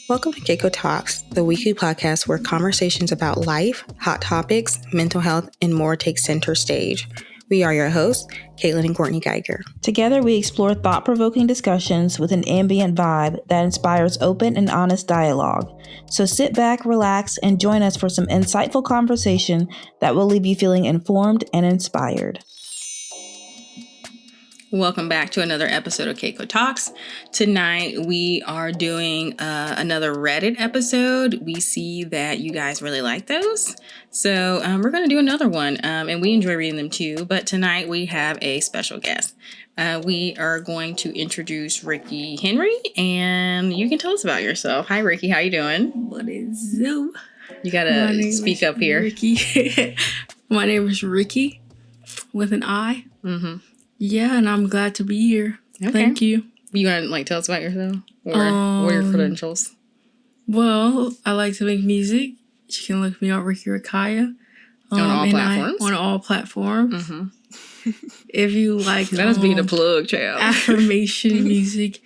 Welcome to CaCo Talks, the weekly podcast where conversations about life, hot topics, mental health, and more take center stage. We are your hosts, Catelyn and Courtney Geiger. Together, we explore thought-provoking discussions with an ambient vibe that inspires open and honest dialogue. So sit back, relax, and join us for some insightful conversation that will leave you feeling informed and inspired. Welcome back to another episode of CaCo Talks. Tonight, we are doing another Reddit episode. We see that you guys really like those. So we're going to do another one, and we enjoy reading them too. But tonight, we have a special guest. We are going to introduce Ricki Henry, and you can tell us about yourself. Hi, Ricki. How you doing? What is up? You got to speak up here. Ricki. My name is Ricki with an I. Mm-hmm. Yeah, and I'm glad to be here. Okay. Thank you. You want to tell us about yourself? Or what are your credentials? Well, I like to make music. You can look me up, Ricki Rakaya. On all platforms? On all platforms. Mm-hmm. If you like... That is being a plug, child. Affirmation music,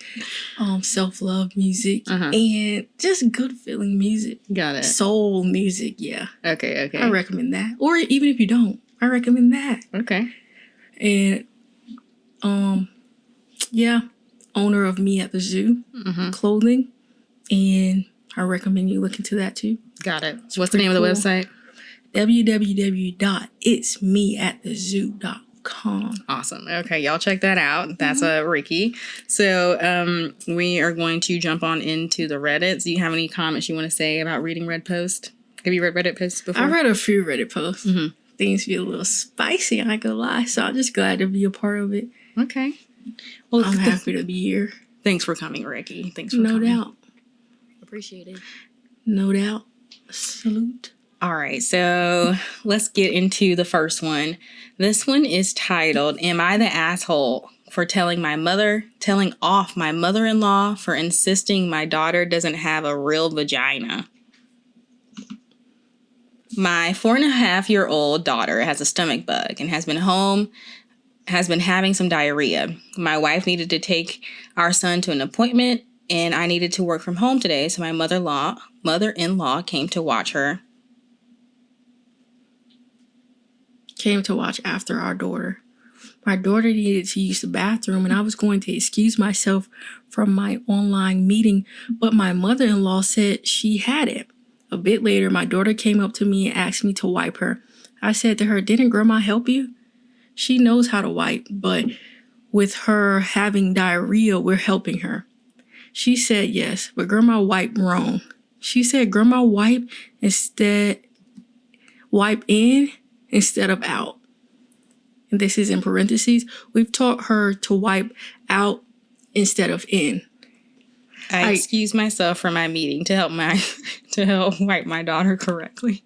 self-love music, and just good feeling music. Got it. Soul music, yeah. Okay. I recommend that. Or even if you don't, I recommend that. Okay. And owner of Me at the Zoo clothing, and I recommend you look into that too. Got it. What's the name of the website? www.itsmeatthezoo.com. Awesome. Okay, y'all check that out. That's Ricki. So we are going to jump on into the Reddit. Do you have any comments you want to say about reading Reddit posts? Have you read Reddit posts before? I read a few Reddit posts. Things get a little spicy, I ain't gonna lie. So I'm just glad to be a part of it. Okay. Well, I'm happy to be here. Thanks for coming, Ricki. Thanks for coming. No doubt. Appreciate it. No doubt. Salute. All right, so let's get into the first one. This one is titled, Am I the Asshole for telling off my mother-in-law for insisting my daughter doesn't have a real vagina? My 4.5-year-old daughter has a stomach bug and has been having some diarrhea. My wife needed to take our son to an appointment, and I needed to work from home today, so my mother-in-law came to watch her. Came to watch after our daughter. My daughter needed to use the bathroom, and I was going to excuse myself from my online meeting, but my mother-in-law said she had it. A bit later, my daughter came up to me and asked me to wipe her. I said to her, "Didn't Grandma help you?" She knows how to wipe, but with her having diarrhea, we're helping her. She said yes, but Grandma wiped wrong. She said Grandma wipe in instead of out. And this is in parentheses. We've taught her to wipe out instead of in. I excused myself from my meeting to help wipe my daughter correctly.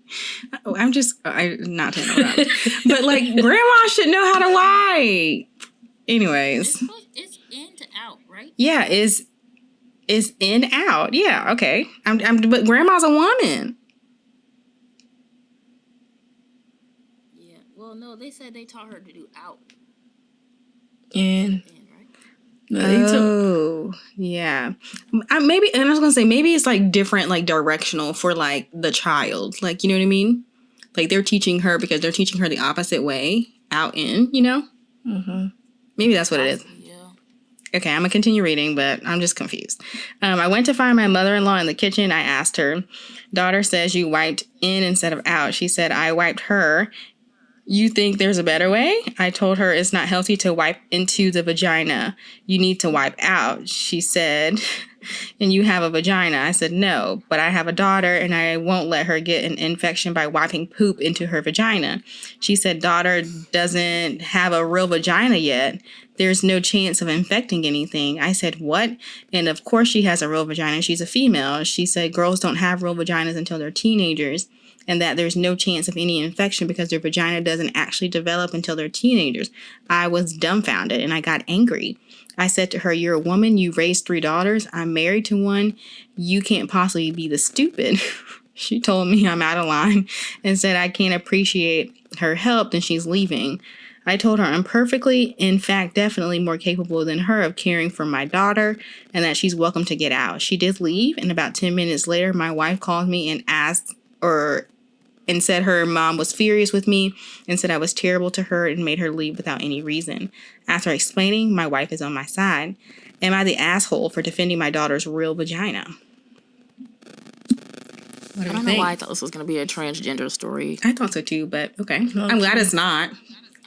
I'm not to know that. But Grandma should know how to wipe. Anyways. It's in to out, right? Yeah, is in out. Yeah, okay. But Grandma's a woman. Yeah. Well, no, they said they taught her to do out. In. No, yeah. Maybe, and I was gonna say maybe it's different, directional for the child. You know what I mean? They're teaching her because they're teaching her the opposite way, out in. You know? Maybe that's what it is. Yeah. Okay, I'm gonna continue reading, but I'm just confused. I went to find my mother-in-law in the kitchen. I asked her, "Daughter says you wiped in instead of out." She said, "I wiped her. You think there's a better way?" I told her it's not healthy to wipe into the vagina. You need to wipe out. She said, "And you have a vagina." I said, "No, but I have a daughter and I won't let her get an infection by wiping poop into her vagina." She said, "Daughter doesn't have a real vagina yet. There's no chance of infecting anything." I said, "What?" And of course she has a real vagina. She's a female. She said girls don't have real vaginas until they're teenagers, and that there's no chance of any infection because their vagina doesn't actually develop until they're teenagers. I was dumbfounded and I got angry. I said to her, "You're a woman. You raised 3 daughters. I'm married to one. You can't possibly be this stupid." She told me I'm out of line and said I can't appreciate her help and she's leaving. I told her I'm perfectly, in fact, definitely more capable than her of caring for my daughter and that she's welcome to get out. She did leave, and about 10 minutes later, my wife called me and said her mom was furious with me and said I was terrible to her and made her leave without any reason. After explaining, my wife is on my side. Am I the asshole for defending my daughter's real vagina? I don't know why I thought this was going to be a transgender story. I thought so too, but okay. I'm glad it's not,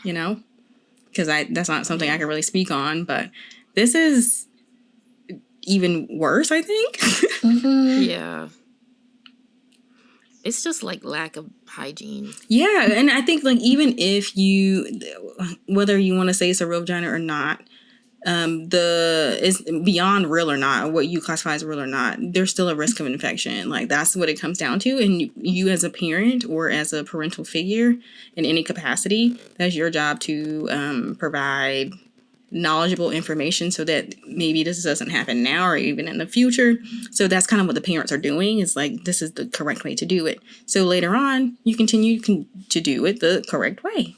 because that's not something I can really speak on, but this is even worse, I think. Yeah. It's just like lack of hygiene. Yeah, and I think like even if whether you want to say it's a real vagina or not, it's beyond real or not, what you classify as real or not, there's still a risk of infection. Like that's what it comes down to. And you as a parent or as a parental figure in any capacity, that's your job to provide knowledgeable information so that maybe this doesn't happen now or even in the future. So that's kind of what the parents are doing. Is like, this is the correct way to do it. So later on, you continue to do it the correct way.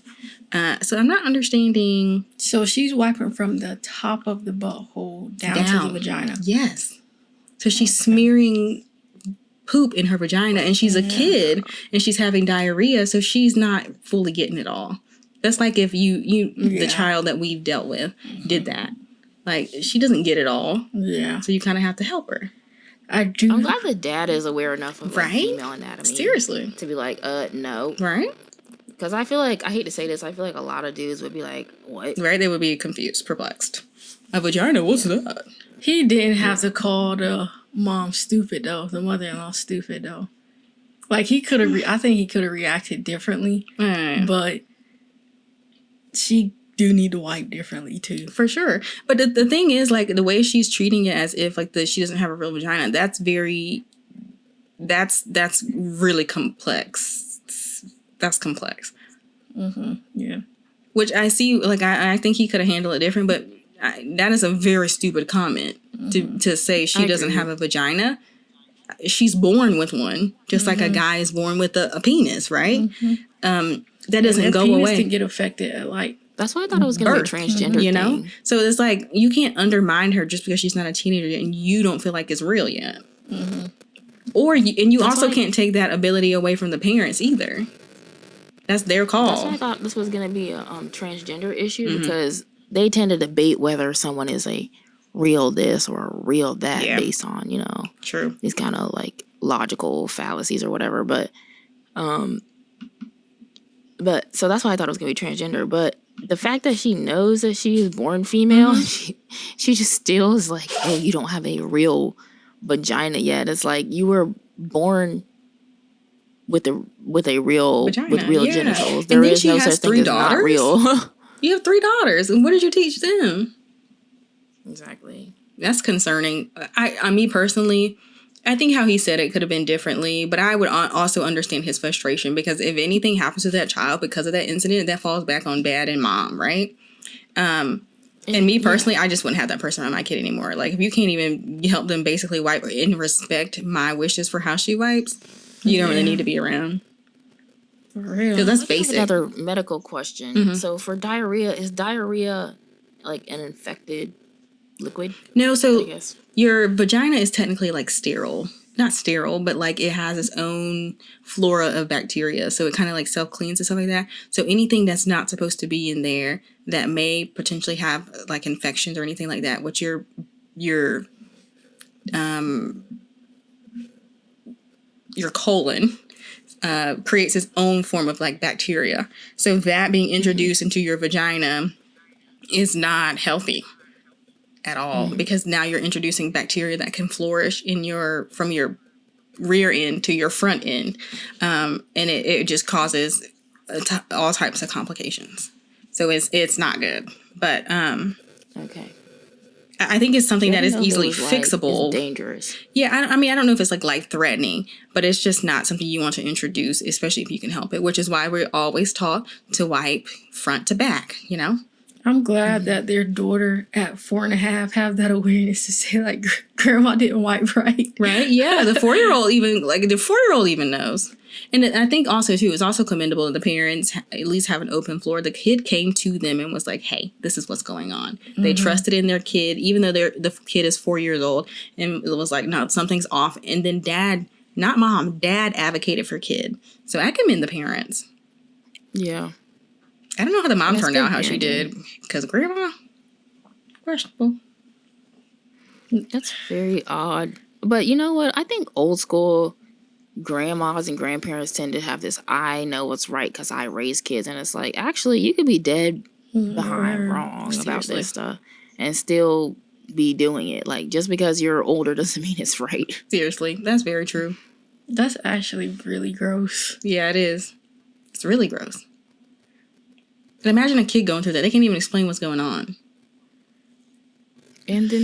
So I'm not understanding. So she's wiping from the top of the butthole down to the vagina. Yes. So she's smearing poop in her vagina, and she's a kid and she's having diarrhea. So she's not fully getting it all. That's like if the child that we've dealt with did that. Like, she doesn't get it all. Yeah. So you kind of have to help her. I do. I'm glad the dad is aware enough of like, female anatomy. Seriously. To be like, no. Right? Because I feel like, I hate to say this, I feel like a lot of dudes would be like, what? Right? They would be confused, perplexed. A vagina? What's that? He didn't have to call the mom stupid, though. The mother-in-law stupid, though. Like, he could have, I think he could have reacted differently. But she do need to wipe differently, too. For sure. But the thing is, like, the way she's treating it as if, like, she doesn't have a real vagina, that's really complex. That's complex. Yeah. Which I see, like, I think he could have handled it different, but that is a very stupid comment to say she doesn't have a vagina. She's born with one, just like a guy is born with a penis, right? That doesn't go away. Penis can get affected at, like, that's why I thought it was going to be a transgender you know? thing. So it's like, you can't undermine her just because she's not a teenager yet and you don't feel like it's real yet. Or you also can't take that ability away from the parents either. That's their call. That's why I thought this was going to be a transgender issue because they tend to debate whether someone is a real this or a real that based on, True. these kind of like logical fallacies or whatever. But so that's why I thought it was going to be transgender. But the fact that she knows that she is born female, she just still is like, oh, you don't have a real vagina yet. It's like you were born with a real vagina, with real genitals. There is no such thing as not real. You have 3 daughters, and what did you teach them? Exactly. That's concerning. Me personally, I think how he said it could have been differently, but I would also understand his frustration because if anything happens to that child because of that incident, that falls back on dad and mom, right? And me personally, I just wouldn't have that person around my kid anymore. Like, if you can't even help them basically wipe and respect my wishes for how she wipes, you don't really need to be around. For real. Because that's basic. Another medical question. So for diarrhea, is diarrhea like an infected liquid? No, so your vagina is technically like sterile. Not sterile, but like it has its own flora of bacteria. So it kind of like self-cleans and stuff like that. So anything that's not supposed to be in there that may potentially have like infections or anything like that, which your colon creates its own form of like bacteria. So that being introduced into your vagina is not healthy at all because now you're introducing bacteria that can flourish from your rear end to your front end. And it just causes all types of complications. So it's not good. But okay. I think it's something that is easily fixable. It's dangerous. Yeah, I don't know if it's like life-threatening, but it's just not something you want to introduce, especially if you can help it, which is why we're always taught to wipe front to back, I'm glad that their daughter at 4.5 have that awareness to say like grandma didn't wipe right. Right? Yeah, the 4-year-old even knows. And I think also too, it's also commendable that the parents at least have an open floor. The kid came to them and was like, "Hey, this is what's going on." They trusted in their kid, even though the kid is 4 years old, and it was like, "No, something's off." And then dad advocated for kid. So I commend the parents. Yeah. I don't know how the mom That's turned good out how she parenting. did, because grandma, questionable. That's very odd. But you know what? I think old school grandmas and grandparents tend to have this I know what's right because I raised kids. And it's like, actually, you could be dead behind wrong about Seriously. this stuff and still be doing it. Like, just because you're older doesn't mean it's right. Seriously, that's very true. That's actually really gross. Yeah, it is. It's really gross. But imagine a kid going through that. They can't even explain what's going on. And then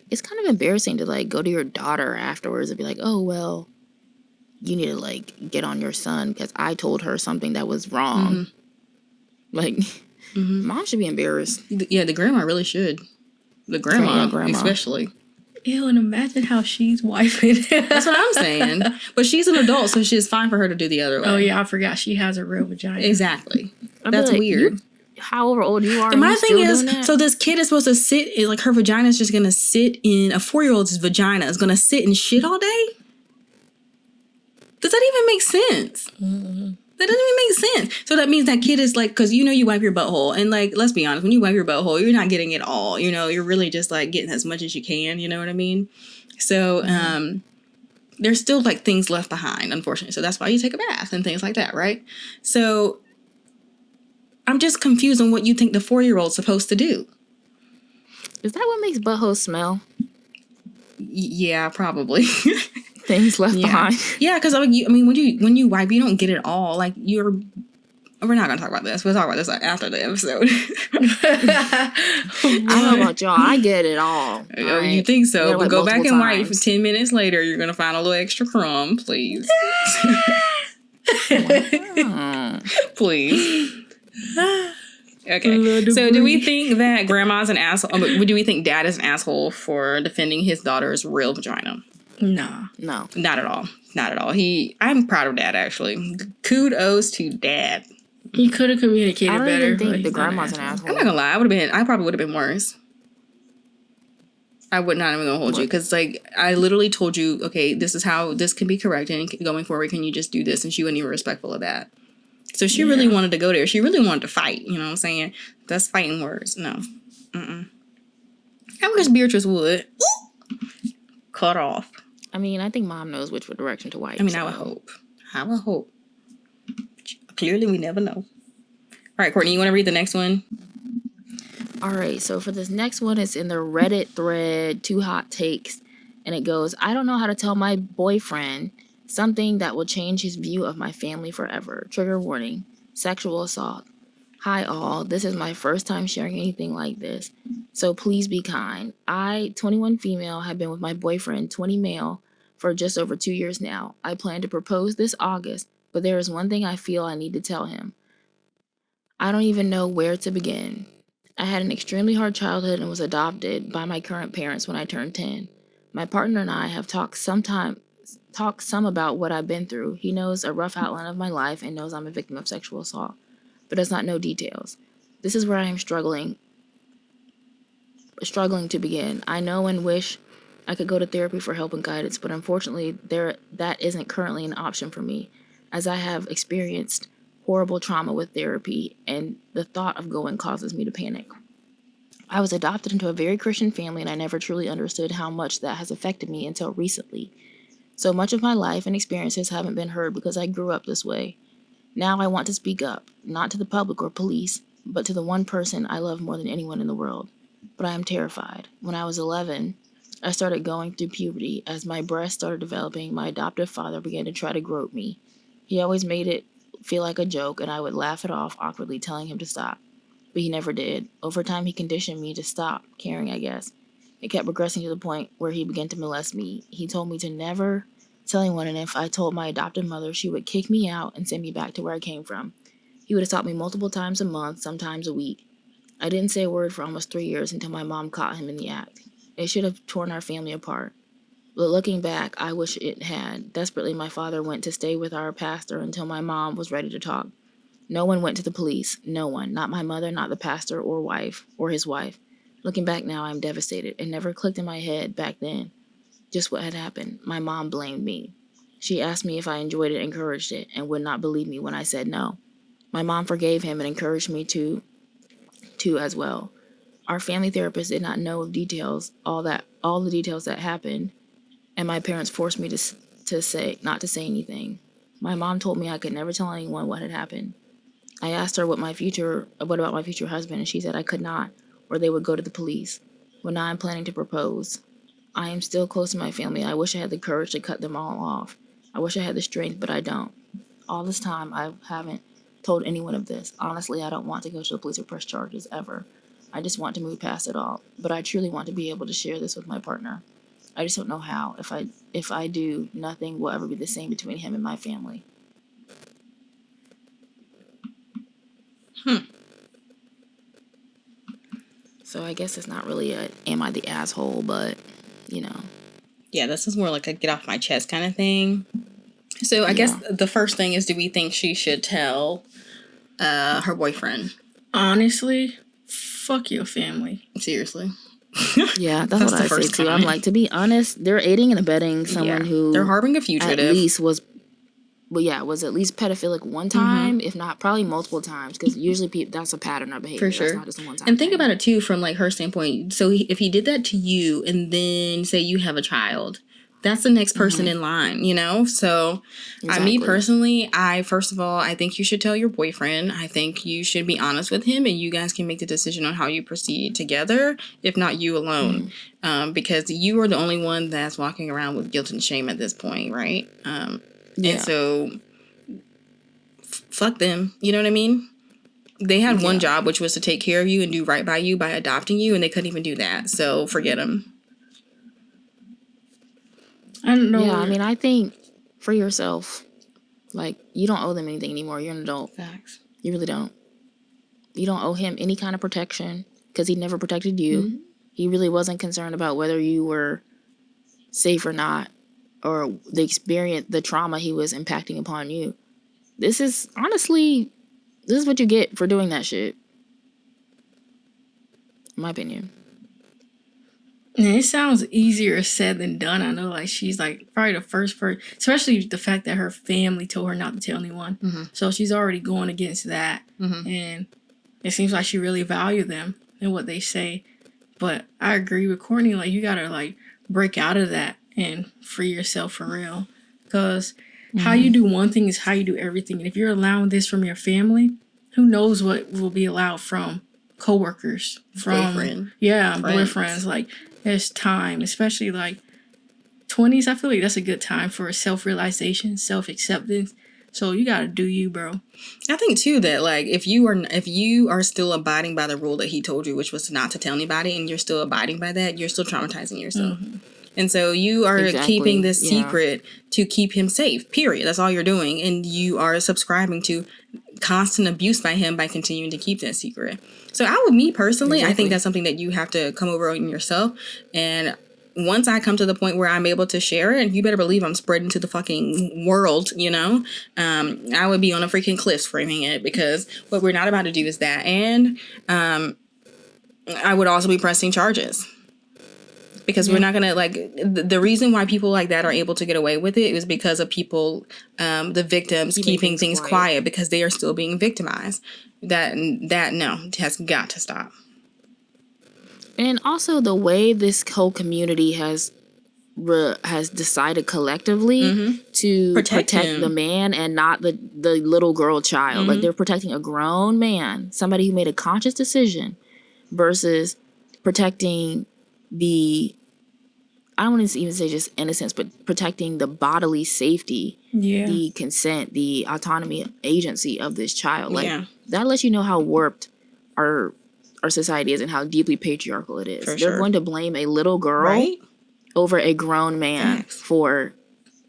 it's kind of embarrassing to like go to your daughter afterwards and be like, oh, well, you need to like get on your son because I told her something that was wrong. Like, mom should be embarrassed. Yeah, the grandma really should. The grandma. Especially. Ew, and imagine how she's wiping. That's what I'm saying. But she's an adult, so it's fine for her to do the other way. Oh, yeah, I forgot she has a real vagina. Exactly. I'd be That's like, weird. However old you are. And my you thing still is, doing that? so this kid is supposed to sit, like her vagina is just going to sit in, a 4-year-old's vagina is going to sit and shit all day? Does that even make sense? That doesn't even make sense. So that means that kid is like, because you wipe your butthole. And like, let's be honest, when you wipe your butthole, you're not getting it all. You're really just like getting as much as you can. You know what I mean? So there's still like things left behind, unfortunately. So that's why you take a bath and things like that, right? So I'm just confused on what you think the 4-year-old's supposed to do. Is that what makes buttholes smell? Yeah, probably. Things left behind. Yeah, because when you wipe, you don't get it all. Like we're not gonna talk about this. We'll talk about this after the episode. I don't know about y'all. I get it all. Oh, you think so? But go back and wipe. times. 10 minutes later, you're gonna find a little extra crumb, please. Please. Okay. So do we think that grandma's an asshole? Do we think dad is an asshole for defending his daughter's real vagina? No. No. Not at all. Not at all. I'm proud of dad, actually. Kudos to dad. He could have communicated I don't better. even but think he's the not grandma's an I'm asshole. not gonna lie. I probably would have been worse. I would not even gonna hold you because like I literally told you, okay, this is how this can be corrected and going forward, can you just do this? And she wasn't even respectful of that. So she really wanted to go there. She really wanted to fight. You know what I'm saying? That's fighting words. No. I wish Beatrice would. Cut off. I mean, I think mom knows which direction to wipe. I mean, I would hope. Clearly, we never know. All right, Courtney, you want to read the next one? All right, so for this next one, it's in the Reddit thread, 2 hot takes. And it goes, I don't know how to tell my boyfriend something that will change his view of my family forever. Trigger warning, sexual assault. Hi all, this is my first time sharing anything like this, so please be kind. I, 21 female, have been with my boyfriend, 20 male, for just over 2 years now. I plan to propose this August, but there is one thing I feel I need to tell him. I don't even know where to begin. I had an extremely hard childhood and was adopted by my current parents when I turned 10. My partner and I have talked some about what I've been through. He knows a rough outline of my life and knows I'm a victim of sexual assault, but does not know details. This is where I am struggling to begin. I know and wish I could go to therapy for help and guidance, but unfortunately that isn't currently an option for me, as I have experienced horrible trauma with therapy, and the thought of going causes me to panic. I was adopted into a very Christian family, and I never truly understood how much that has affected me until recently. So much of my life and experiences haven't been heard because I grew up this way. Now I want to speak up, not to the public or police, but to the one person I love more than anyone in the world. But I am terrified. When I was 11, I started going through puberty. As my breasts started developing, my adoptive father began to try to grope me. He always made it feel like a joke, and I would laugh it off awkwardly, telling him to stop. But he never did. Over time, he conditioned me to stop caring, I guess. It kept progressing to the point where he began to molest me. He told me to never tell anyone, and if I told my adoptive mother, she would kick me out and send me back to where I came from. He would assault me multiple times a month, sometimes a week. I didn't say a word for almost 3 years until my mom caught him in the act. It should have torn our family apart. But looking back, I wish it had. Desperately, my father went to stay with our pastor until my mom was ready to talk. No one went to the police. No one. Not my mother, not the pastor or wife, or his wife. Looking back now, I'm devastated. It never clicked in my head back then just what had happened. My mom blamed me. She asked me if I enjoyed it, encouraged it, and would not believe me when I said no. My mom forgave him and encouraged me to as well. Our family therapist did not know of details, all the details that happened, and my parents forced me to say not to say anything. My mom told me I could never tell anyone what had happened. I asked her what about my future husband, and she said I could not, or they would go to the police. Well, now I'm planning to propose. I am still close to my family. I wish I had the courage to cut them all off. I wish I had the strength, but I don't. All this time, I haven't told anyone of this. Honestly, I don't want to go to the police or press charges ever. I just want to move past it all. But I truly want to be able to share this with my partner. I just don't know how. If I do, nothing will ever be the same between him and my family. So I guess it's not really am I the asshole, but, you know. Yeah, this is more like a get off my chest kind of thing. So I guess the first thing is, do we think she should tell her boyfriend? Honestly, fuck your family. Seriously. Yeah, that's what I say too. I'm like, to be honest, they're aiding and abetting someone who they're harboring a fugitive. At least was at least pedophilic one time, if not probably multiple times, because usually that's a pattern of behavior. For sure. That's not just a one time. And think about it too from like her standpoint. So if he did that to you, and then say you have a child, that's the next person in line, you know? So, Exactly. Me personally, first of all, I think you should tell your boyfriend. I think you should be honest with him, and you guys can make the decision on how you proceed together, if not you alone. Because you are the only one that's walking around with guilt and shame at this point, right? And so, fuck them. You know what I mean? They had one job, which was to take care of you and do right by you by adopting you, and they couldn't even do that. So, forget them. I don't know. Yeah, I mean, I think for yourself, like, you don't owe them anything anymore. You're an adult. Facts. You really don't. You don't owe him any kind of protection because he never protected you. Mm-hmm. He really wasn't concerned about whether you were safe or not, or the trauma he was impacting upon you. This is what you get for doing that shit. In my opinion. And it sounds easier said than done. I know, like, she's like probably the first person, especially the fact that her family told her not to tell anyone. Mm-hmm. So she's already going against that. Mm-hmm. And it seems like she really values them and what they say. But I agree with Courtney. Like, you gotta like break out of that and free yourself for real. Because how you do one thing is how you do everything. And if you're allowing this from your family, who knows what will be allowed from coworkers, from boyfriends. Like, there's time, especially like 20s. I feel like that's a good time for self-realization, self-acceptance. So you gotta do you, bro. I think too that like if you are still abiding by the rule that he told you, which was not to tell anybody, and you're still abiding by that, you're still traumatizing yourself. Mm-hmm. And so you are keeping this secret to keep him safe, period. That's all you're doing. And you are subscribing to constant abuse by him by continuing to keep that secret. So me personally, I think that's something that you have to come over in yourself. And once I come to the point where I'm able to share it, you better believe I'm spreading to the fucking world, you know? I would be on a freaking cliff framing it, because what we're not about to do is that. And I would also be pressing charges. Because we're not going to, like, the reason why people like that are able to get away with it is because of people, the victims, keeping things quiet because they are still being victimized. That has got to stop. And also the way this whole community has decided collectively to protect the man and not the little girl child. Like, they're protecting a grown man, somebody who made a conscious decision, versus protecting I don't want to even say just innocence, but protecting the bodily safety, the consent, the autonomy, agency of this child. Like, that lets you know how warped our society is and how deeply patriarchal it is. They're going to blame a little girl over a grown man for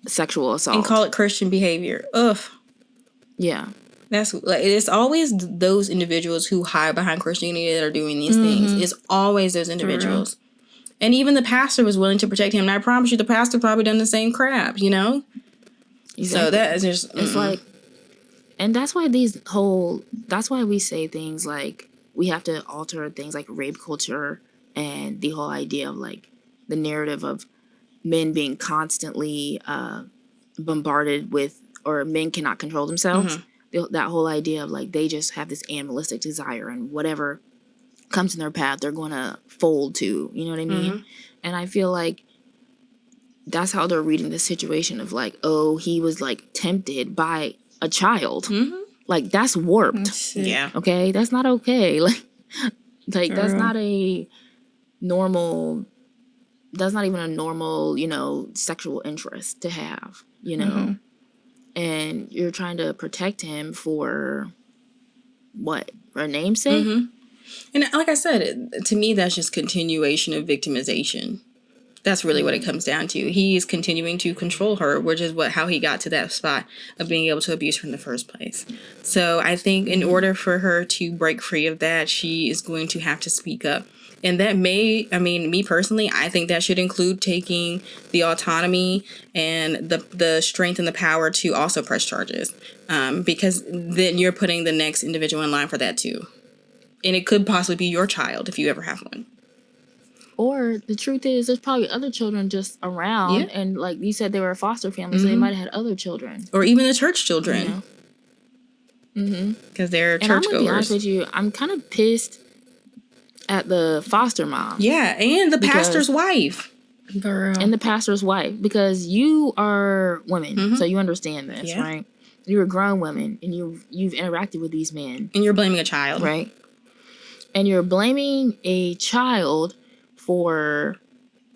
sexual assault. And call it Christian behavior. Ugh. Yeah. That's like, it's always those individuals who hide behind Christianity that are doing these things. It's always those individuals. And even the pastor was willing to protect him. And I promise you, the pastor probably done the same crap, you know? Exactly. So that is just... It's like... And that's why that's why we say things like we have to alter things like rape culture and the whole idea of like the narrative of men being constantly bombarded with, or men cannot control themselves. That whole idea of like they just have this animalistic desire and whatever comes in their path, they're going to fold to, you know what I mean? And I feel like that's how they're reading the situation of like, oh, he was like tempted by a child. Like that's warped. Yeah. Okay. That's not okay. Like that's not a normal, that's not even a normal, you know, sexual interest to have, you know? And you're trying to protect him for what? For a namesake? And like I said, to me, that's just continuation of victimization. That's really what it comes down to. He's continuing to control her, which is how he got to that spot of being able to abuse her in the first place. So I think in order for her to break free of that, she is going to have to speak up. And that may, I mean, me personally, I think that should include taking the autonomy and the strength and the power to also press charges. Because then you're putting the next individual in line for that too. And it could possibly be your child if you ever have one. Or the truth is, there's probably other children just around. And like you said, they were a foster family, so they might have had other children. Or even the church children. You know? Because they're churchgoers. churchgoers. I'm going to be honest with you, I'm kind of pissed at the foster mom. Yeah, and the pastor's wife. And the pastor's wife. Because you are women, so you understand this, right? You're grown women, and you've interacted with these men. And you're blaming a child. Right? And you're blaming a child for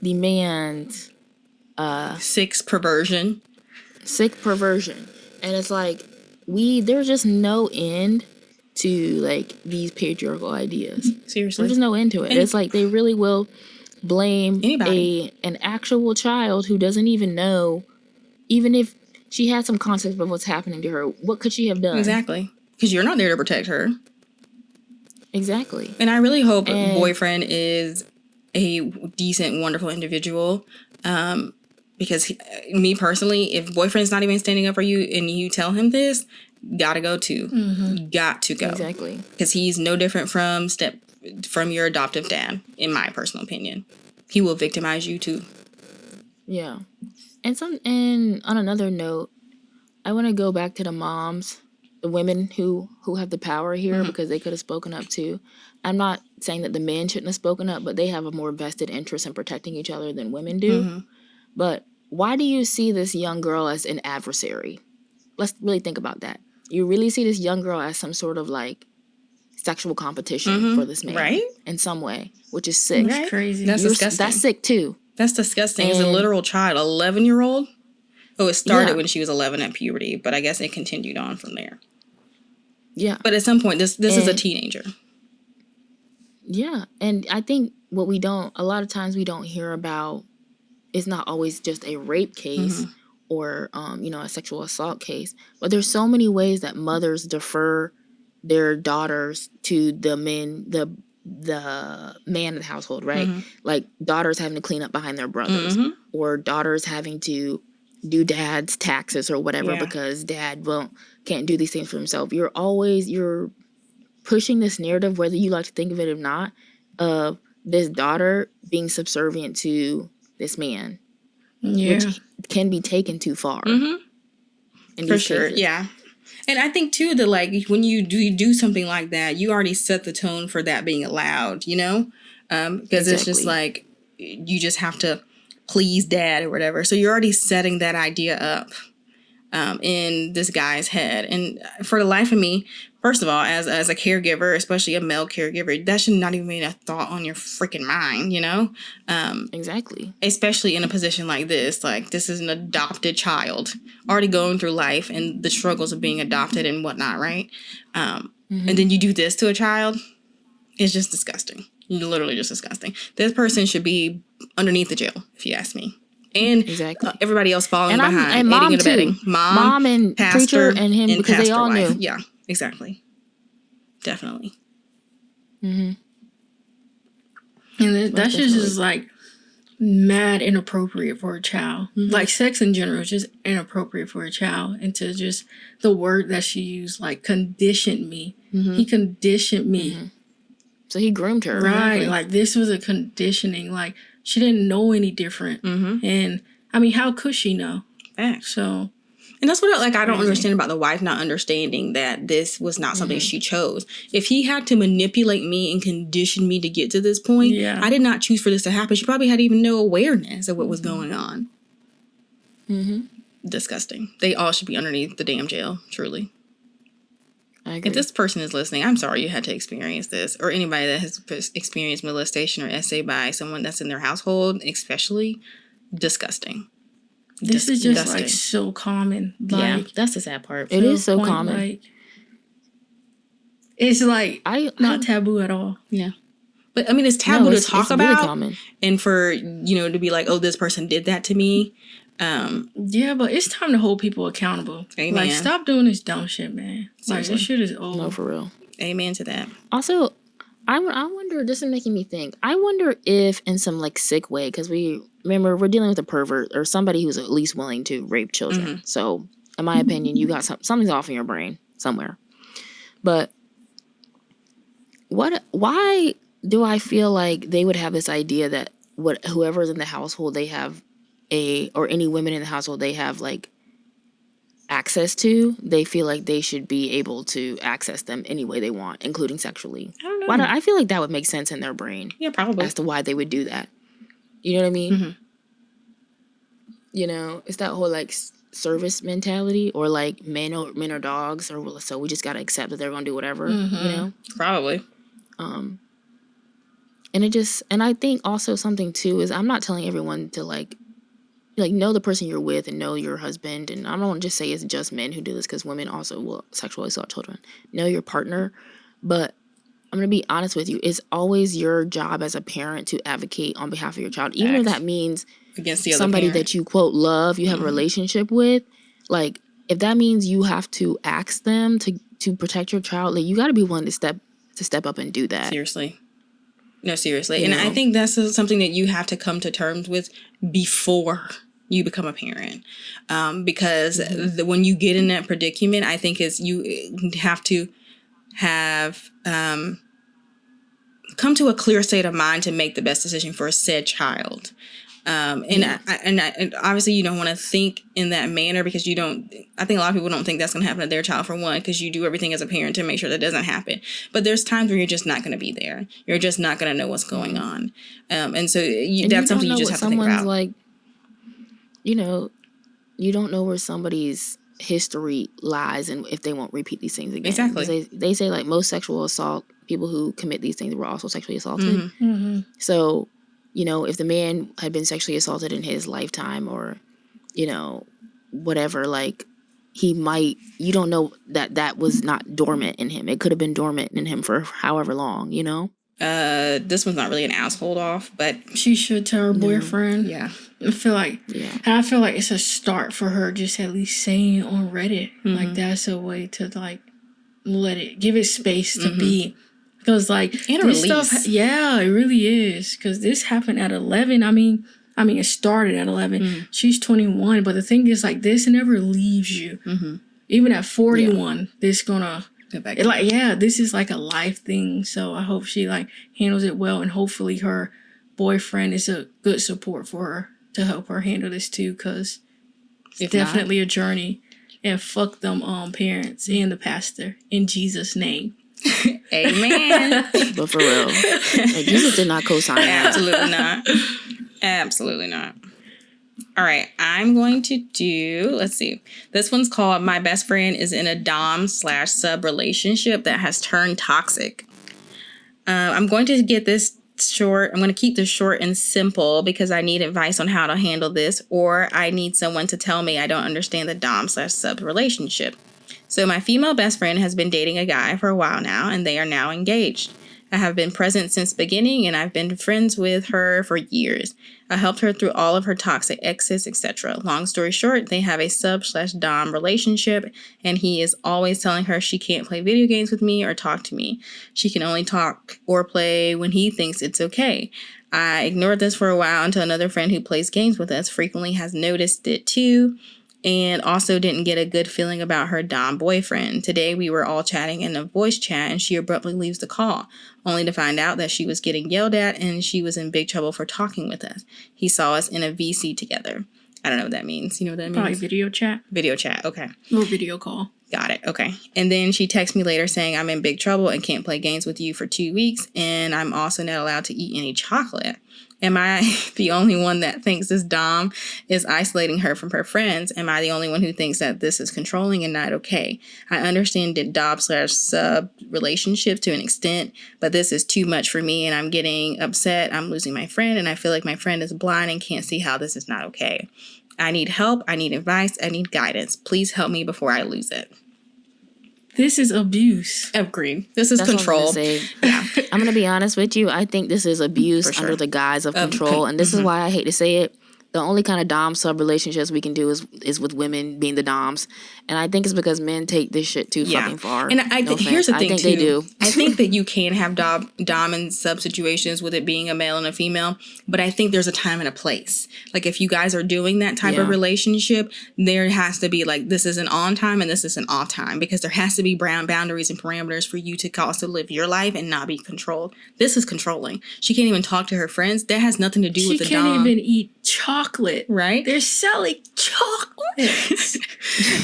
the man's... sick perversion. And it's like, there's just no end to like these patriarchal ideas. Seriously. There's just no end to it. It's like they really will blame an actual child who doesn't even know, even if she had some concept of what's happening to her, what could she have done? Exactly. Because you're not there to protect her. Exactly. And I really hope boyfriend is a decent, wonderful individual. Because me personally, if boyfriend's not even standing up for you and you tell him this, gotta go too. Got to go. Exactly. Because he's no different from your adoptive dad, in my personal opinion. He will victimize you too. Yeah. And on another note, I want to go back to the moms, the women who have the power here, because they could have spoken up too. I'm not saying that the men shouldn't have spoken up, but they have a more vested interest in protecting each other than women do. But why do you see this young girl as an adversary? Let's really think about that. You really see this young girl as some sort of like sexual competition for this man, right? In some way, which is sick. That's crazy. That's disgusting. That's sick too. That's disgusting. As a literal child, 11-year-old. Oh, it started when she was 11 at puberty, but I guess it continued on from there. Yeah. But at some point, this is a teenager. Yeah, and I think a lot of times we don't hear about. It's not always just a rape case. Or, a sexual assault case. But there's so many ways that mothers defer their daughters to the man of the household, right? Like daughters having to clean up behind their brothers, or daughters having to do dad's taxes or whatever because dad can't do these things for himself. You're pushing this narrative, whether you like to think of it or not, of this daughter being subservient to this man. Which can be taken too far. For sure, cases. Yeah. And I think, too, that, like, when you do something like that, you already set the tone for that being allowed, you know? Because it's just, like, you just have to please dad or whatever. So you're already setting that idea up in this guy's head. And for the life of me, first of all, as a caregiver, especially a male caregiver, that should not even be a thought on your freaking mind, you know? Exactly. Especially in a position like this. Like, this is an adopted child already going through life and the struggles of being adopted and whatnot, right? And then you do this to a child. It's just disgusting. Literally just disgusting. This person should be underneath the jail, if you ask me. And everybody else following behind. And mom, too. Mom and preacher and him, because they all wife. knew. Yeah. Exactly. Definitely. And that shit is like mad inappropriate for a child. Like sex in general is just inappropriate for a child. And to just the word that she used, like conditioned me. He conditioned me. So he groomed her. Right. Exactly. Like this was a conditioning. Like she didn't know any different. And I mean, how could she know? So. And that's what I don't understand about the wife not understanding that this was not something she chose. If he had to manipulate me and condition me to get to this point, I did not choose for this to happen. She probably had even no awareness of what was going on. Disgusting. They all should be underneath the damn jail, truly. I agree. If this person is listening, I'm sorry you had to experience this. Or anybody that has experienced molestation or SA by someone that's in their household, especially, disgusting. This is just like so common. Like, that's the sad part. It is so common. Like, it's like not taboo at all. Yeah. But I mean, it's taboo to talk about. Really common. And for, to be like, oh, this person did that to me. Yeah, but it's time to hold people accountable. Amen. Like, stop doing this dumb shit, man. Like, this shit is old. No, for real. Amen to that. Also, I wonder, this is making me think, I wonder if in some like sick way, because remember, we're dealing with a pervert or somebody who's at least willing to rape children. So, in my opinion, you got something's off in your brain somewhere. But why do I feel like they would have this idea that whoever's in the household, they have or any women in the household, they have like access to, they feel like they should be able to access them any way they want, including sexually. I don't know. I feel like that would make sense in their brain. Yeah, probably. As to why they would do that. You know what I mean? It's that whole like service mentality, or like men are dogs, or so we just gotta accept that they're gonna do whatever. Probably. And I think also something too is, I'm not telling everyone to like know the person you're with and know your husband. And I don't want to just say it's just men who do this, because women also will sexually assault children. Know your partner. But I'm going to be honest with you. It's always your job as a parent to advocate on behalf of your child. Even if that means against the other somebody parent that you, quote, love, you have a relationship with. Like, if that means you have to ask them to protect your child, like, you got to be willing to step up and do that. Seriously. No, seriously. I think that's something that you have to come to terms with before you become a parent. Because when you get in that predicament, I think you have to have come to a clear state of mind to make the best decision for said child. And obviously you don't want to think in that manner, because I think a lot of people don't think that's going to happen to their child, for one, because you do everything as a parent to make sure that doesn't happen. But there's times where you're just not going to be there. You're just not going to know what's going on. And so that's something you just have to think about. Like, you don't know where somebody's history lies and if they won't repeat these things again. Exactly. They say like most sexual assault, people who commit these things were also sexually assaulted. So, if the man had been sexually assaulted in his lifetime, or, whatever, like, you don't know that was not dormant in him. It could have been dormant in him for however long, This one's not really an asshole off, but she should tell her boyfriend. Yeah. I feel like it's a start for her just at least saying on Reddit. Like, that's a way to like give it space to be. Because like this stuff, it really is. Because this happened at 11. I mean, it started at 11. She's 21, but the thing is, like, this never leaves you. Even at 41, this gonna this is like a life thing. So I hope she like handles it well, and hopefully her boyfriend is a good support for her to help her handle this too. Because it's definitely a journey. And fuck them parents and the pastor in Jesus' name. Amen. But for real, like, Jesus did not co-sign that. Absolutely not. Absolutely not. All right, I'm going to do, let's see. This one's called My Best Friend is in a Dom/Sub relationship that has turned toxic. I'm going to get this short. I'm going to keep this short and simple because I need advice on how to handle this, or I need someone to tell me I don't understand the Dom/Sub relationship. So my female best friend has been dating a guy for a while now, and they are now engaged. I have been present since the beginning, and I've been friends with her for years. I helped her through all of her toxic exes, etc. Long story short, they have a sub/dom relationship, and he is always telling her she can't play video games with me or talk to me. She can only talk or play when he thinks it's okay. I ignored this for a while until another friend who plays games with us frequently has noticed it too, and also didn't get a good feeling about her dom boyfriend. Today we were all chatting in a voice chat, and she abruptly leaves the call, only to find out that she was getting yelled at and she was in big trouble for talking with us. He saw us in a VC together. I don't know what that means. You know what that means? Probably video chat. Video chat, okay. Or video call. Got it, okay. And then she texts me later saying, I'm in big trouble and can't play games with you for 2 weeks, and I'm also not allowed to eat any chocolate. Am I the only one that thinks this dom is isolating her from her friends? Am I the only one who thinks that this is controlling and not okay? I understand the dom/sub relationships to an extent, but this is too much for me, and I'm getting upset. I'm losing my friend, and I feel like my friend is blind and can't see how this is not okay. I need help. I need advice. I need guidance. Please help me before I lose it. This is abuse. Agreed. This is That's control. What I'm, yeah. I'm going to be honest with you. I think this is abuse under the guise of control. And this is why I hate to say it. The only kind of dom sub relationships we can do is with women being the doms, and I think it's because men take this shit too fucking far. And I think here's the thing I think too. They do. I think that you can have dom and sub situations with it being a male and a female, but I think there's a time and a place. Like if you guys are doing that type of relationship, there has to be like this is an on time and this is an off time, because there has to be boundaries and parameters for you to also live your life and not be controlled. This is controlling. She can't even talk to her friends. That has nothing to do with the dom. She can't even eat chocolate, right? They're selling chocolates.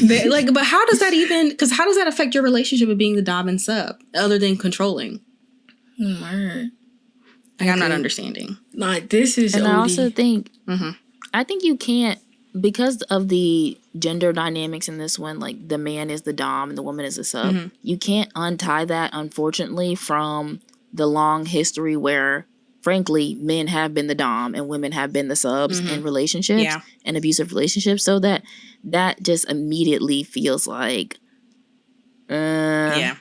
But how does that even? Because how does that affect your relationship with being the dom and sub, other than controlling? Word. I'm not understanding. Like this is. And OD. I also think, I think you can't, because of the gender dynamics in this one. Like the man is the dom and the woman is the sub. You can't untie that, unfortunately, from the long history where, frankly, men have been the dom and women have been the subs in relationships and abusive relationships. So that just immediately feels like, it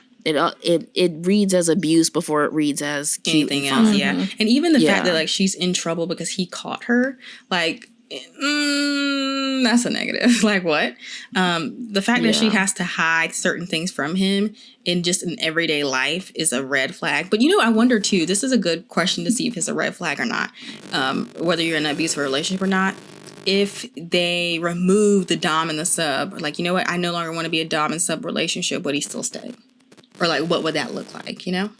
reads as abuse before it reads as cute anything and else. fun. And even the fact that like she's in trouble because he caught her, like. That's a negative. Like what? The fact that she has to hide certain things from him in just an everyday life is a red flag. But I wonder too, this is a good question to see if it's a red flag or not, whether you're in an abusive relationship or not. If they remove the dom and the sub, like, you know what, I no longer want to be a dom and sub relationship, would he still stay? Or like, what would that look like, You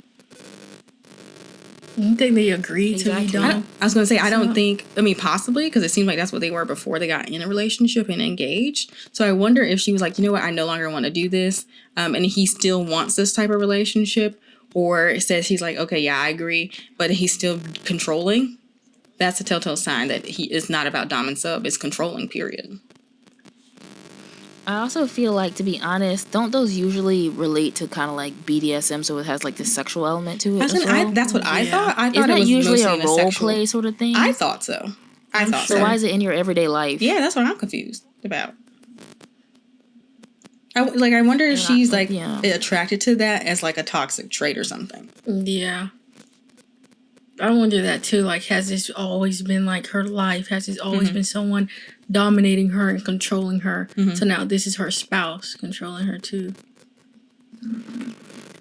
think they agreed to be dom? I was going to say, I don't think, possibly, because it seemed like that's what they were before they got in a relationship and engaged. So I wonder if she was like, you know what, I no longer want to do this. And he still wants this type of relationship, or it says he's like, okay, yeah, I agree, but he's still controlling. That's a telltale sign that he is not about dom and sub, it's controlling, period. I also feel like, to be honest, don't those usually relate to kind of like BDSM, so it has like the sexual element to it as well? That's what I thought. I thought Isn't it that was usually mostly a role play sort of thing? I thought so. So why is it in your everyday life? Yeah, that's what I'm confused about. I wonder if she's attracted to that as like a toxic trait or something. Yeah. I wonder that too. Like, has this always been like her life? Has this always been someone dominating her and controlling her? So now this is her spouse controlling her too.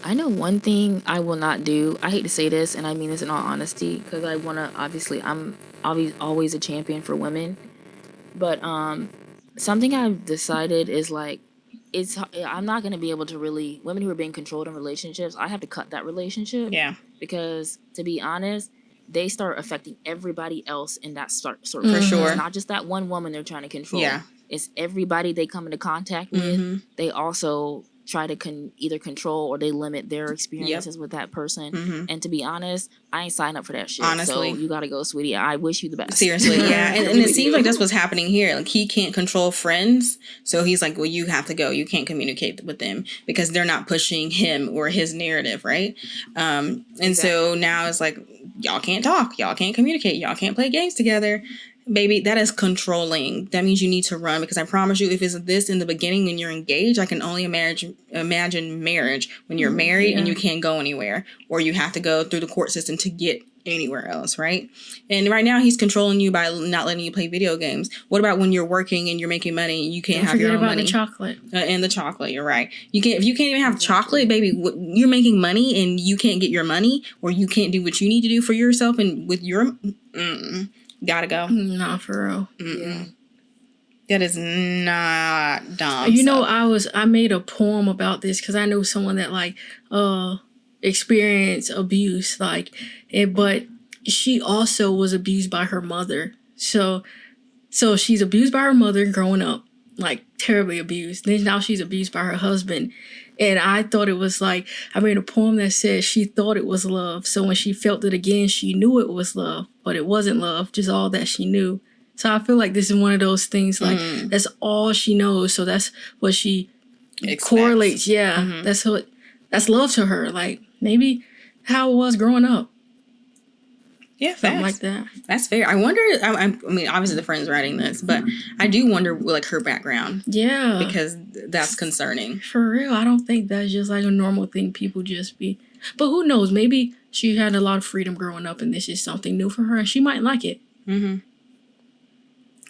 I know one thing I will not do. I hate to say this, and I mean this in all honesty, because I want to, obviously, I'm always a champion for women. But something I've decided is like, I'm not going to be able to really, women who are being controlled in relationships, I have to cut that relationship. Yeah. Because, to be honest, they start affecting everybody else in that sort of For sure. It's not just that one woman they're trying to control. Yeah. It's everybody they come into contact with. They also try to either control or they limit their experiences with that person. And to be honest, I ain't signed up for that shit. Honestly. So you gotta go, sweetie. I wish you the best. Seriously, yeah. And it seems like that's what's happening here. Like, he can't control friends. So he's like, well, you have to go. You can't communicate with them because they're not pushing him or his narrative, right? And so now it's like, y'all can't talk. Y'all can't communicate. Y'all can't play games together. baby, that is controlling. That means you need to run, because I promise you, if it's this in the beginning when you're engaged, I can only imagine marriage when you're married and you can't go anywhere, or you have to go through the court system to get anywhere else, right? And right now he's controlling you by not letting you play video games. What about when you're working and you're making money and you can't have your own money? The chocolate. And the chocolate, you're right. If you can't even have chocolate, baby, you're making money and you can't get your money, or you can't do what you need to do for yourself and with your gotta go. Nah, for real. Yeah. That is not dumb. You know, I made a poem about this because I know someone that like experienced abuse, like, but she also was abused by her mother. So she's abused by her mother growing up, like terribly abused. Then now she's abused by her husband. And I thought it was like, I made a poem that said she thought it was love. So when she felt it again, she knew it was love, but it wasn't love, just all that she knew. So I feel like this is one of those things, like, that's all she knows. So that's what she correlates. Yeah, that's love to her. Like, maybe how it was growing up. Yeah, something like that. That's fair. I wonder, I mean, obviously the friend's writing this, but I do wonder, like, her background. Yeah. Because that's concerning. For real. I don't think that's just, like, a normal thing people just be. But who knows? Maybe she had a lot of freedom growing up and this is something new for her and she might like it.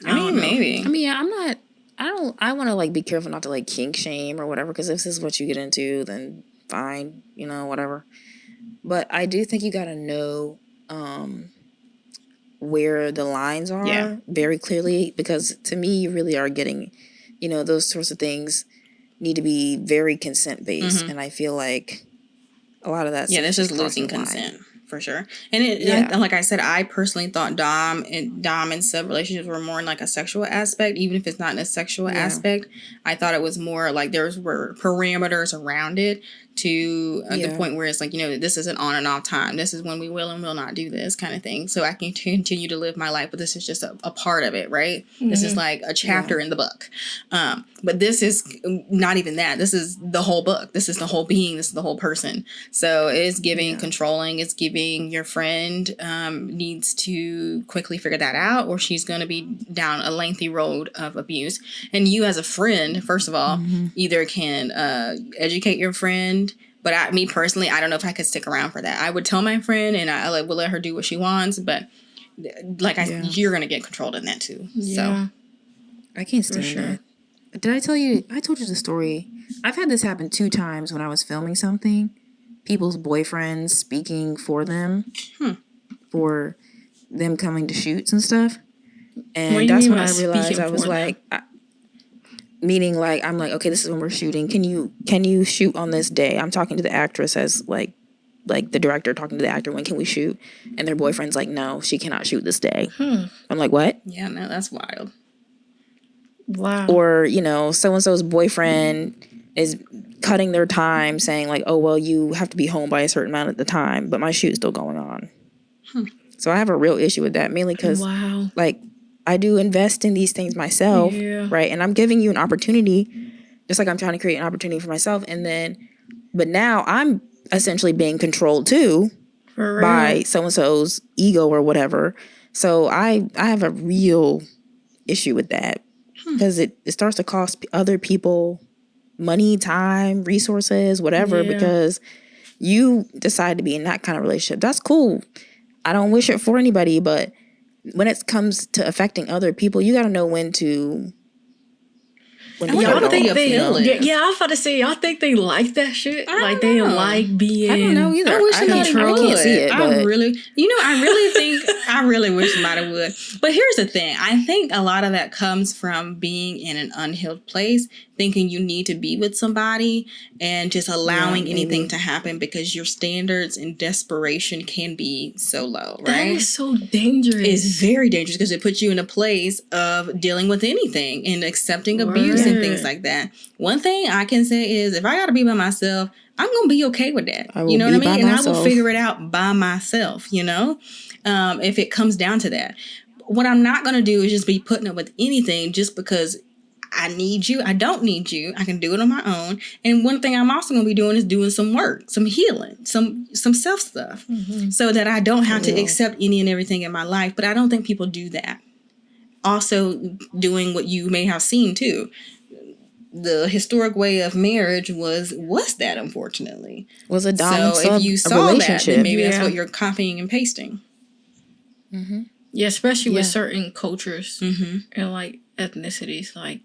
I mean, maybe. I mean, yeah, I want to, like, be careful not to, like, kink shame or whatever, because if this is what you get into, then fine, you know, whatever. But I do think you got to know where the lines are very clearly, because to me, you really are getting, you know, those sorts of things need to be very consent based. And I feel like a lot of that. Yeah, that's just losing consent. For sure. And like I said, I personally thought Dom and sub relationships were more in like a sexual aspect, even if it's not in a sexual aspect. I thought it was more like were parameters around it to the point where it's like, you know, this is an on and off time. This is when we will and will not do this kind of thing. So I can continue to live my life, but this is just a part of it, right? This is like a chapter in the book. But this is not even that. This is the whole book. This is the whole being. This is the whole person. So it's giving controlling. It's giving your friend needs to quickly figure that out, or she's going to be down a lengthy road of abuse. And you as a friend, first of all, either can educate your friend. But me personally, I don't know if I could stick around for that. I would tell my friend and I will let her do what she wants. But like you're going to get controlled in that too. Yeah. So I can't stand that. Did I tell you? I told you the story. I've had this happen 2 times when I was filming something. People's boyfriends speaking for them, for them coming to shoots and stuff. And that's when I realized I was like, meaning like, I'm like, okay, this is when we're shooting. Can you shoot on this day? I'm talking to the actress as like the director talking to the actor, when can we shoot? And their boyfriend's like, no, she cannot shoot this day. I'm like, what? Yeah, no, that's wild. Wow. Or, you know, so-and-so's boyfriend is cutting their time saying like, oh, well, you have to be home by a certain amount at the time, but my shoot's still going on. So I have a real issue with that, mainly because like I do invest in these things myself, right? And I'm giving you an opportunity, just like I'm trying to create an opportunity for myself. And then, but now I'm essentially being controlled too by so-and-so's ego or whatever. So I have a real issue with that, because it starts to cost other people money, time, resources, whatever, because you decide to be in that kind of relationship. That's cool. I don't wish it for anybody, but when it comes to affecting other people, you got to know when to. Y'all think they? I was about to say, y'all think they like that shit? Like they like being. I don't know either. I wish somebody would. I can't see it. I really think. I really wish somebody would. But here's the thing. I think a lot of that comes from being in an unhealed place, thinking you need to be with somebody, and just allowing anything to happen because your standards and desperation can be so low. Right? That is so dangerous. It's very dangerous because it puts you in a place of dealing with anything and accepting abuse and things like that. One thing I can say is, if I got to be by myself, I'm going to be okay with that. You know what I mean? And I will figure it out by myself, you know, if it comes down to that. What I'm not going to do is just be putting up with anything just because I need you. I don't need you. I can do it on my own. And one thing I'm also going to be doing is doing some work, some healing, some self stuff, so that I don't have to accept any and everything in my life. But I don't think people do that. also doing what you may have seen too. The historic way of marriage was that, unfortunately. Was a dom So sub if you a saw that, relationship. then maybe that's Yeah. what you're copying and pasting. Mm-hmm. Yeah, especially with Yeah. certain cultures Mm-hmm. and like ethnicities, like